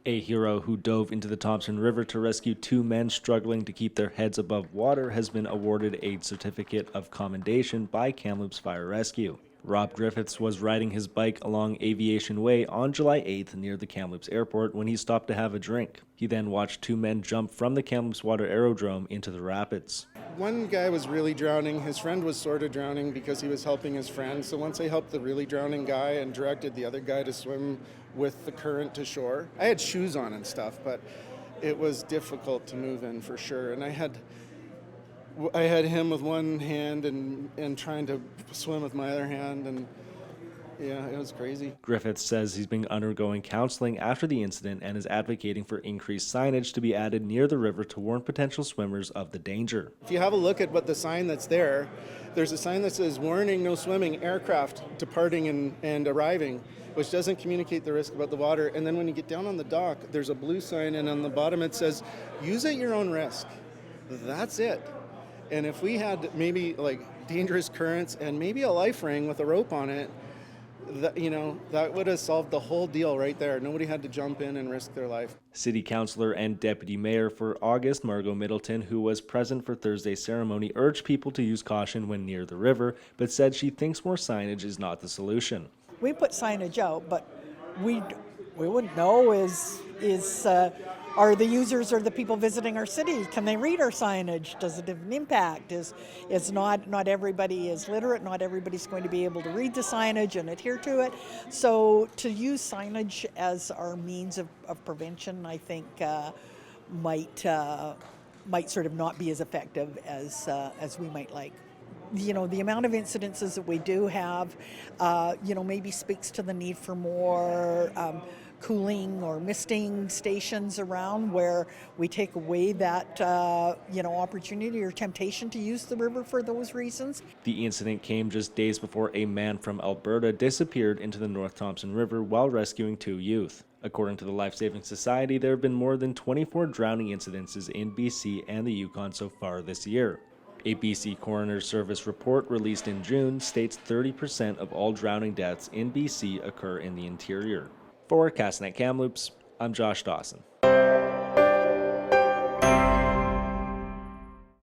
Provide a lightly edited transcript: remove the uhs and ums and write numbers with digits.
A hero who dove into the Thompson River to rescue two men struggling to keep their heads above water has been awarded a certificate of commendation by Kamloops Fire Rescue. Rob Griffiths was riding his bike along Aviation Way on July 8th near the Kamloops airport when he stopped to have a drink. He then watched two men jump from the Kamloops Water Aerodrome into the rapids. One guy was really drowning. His friend was sort of drowning because he was helping his friend. So once I helped the really drowning guy and directed the other guy to swim with the current to shore, I had shoes on and stuff, but it was difficult to move in for sure. And I had him with one hand and trying to swim with my other hand, and yeah, it was crazy. Griffiths says he's been undergoing counseling after the incident and is advocating for increased signage to be added near the river to warn potential swimmers of the danger. If you have a look at what the sign that's there, there's a sign that says warning, no swimming, aircraft departing and arriving, which doesn't communicate the risk about the water. And then when you get down on the dock, there's a blue sign, and on the bottom it says use at your own risk. That's it. And if we had maybe like dangerous currents and maybe a life ring with a rope on it, that would have solved the whole deal right there. Nobody had to jump in and risk their life. City Councillor and Deputy Mayor for August, Margot Middleton, who was present for Thursday's ceremony, urged people to use caution when near the river, but said she thinks more signage is not the solution. We put signage out, but we wouldn't know are the users or the people visiting our city, can they read our signage? Does it have an impact? Not everybody is literate, not everybody's going to be able to read the signage and adhere to it. So to use signage as our means of prevention, I think might sort of not be as effective as we might like. The amount of incidences that we do have, maybe speaks to the need for more cooling or misting stations around where we take away that, opportunity or temptation to use the river for those reasons. The incident came just days before a man from Alberta disappeared into the North Thompson River while rescuing two youth. According to the Life Saving Society, there have been more than 24 drowning incidences in BC and the Yukon so far this year. A BC Coroner's Service report released in June states 30% of all drowning deaths in BC occur in the interior. For Castanet Kamloops, I'm Josh Dawson.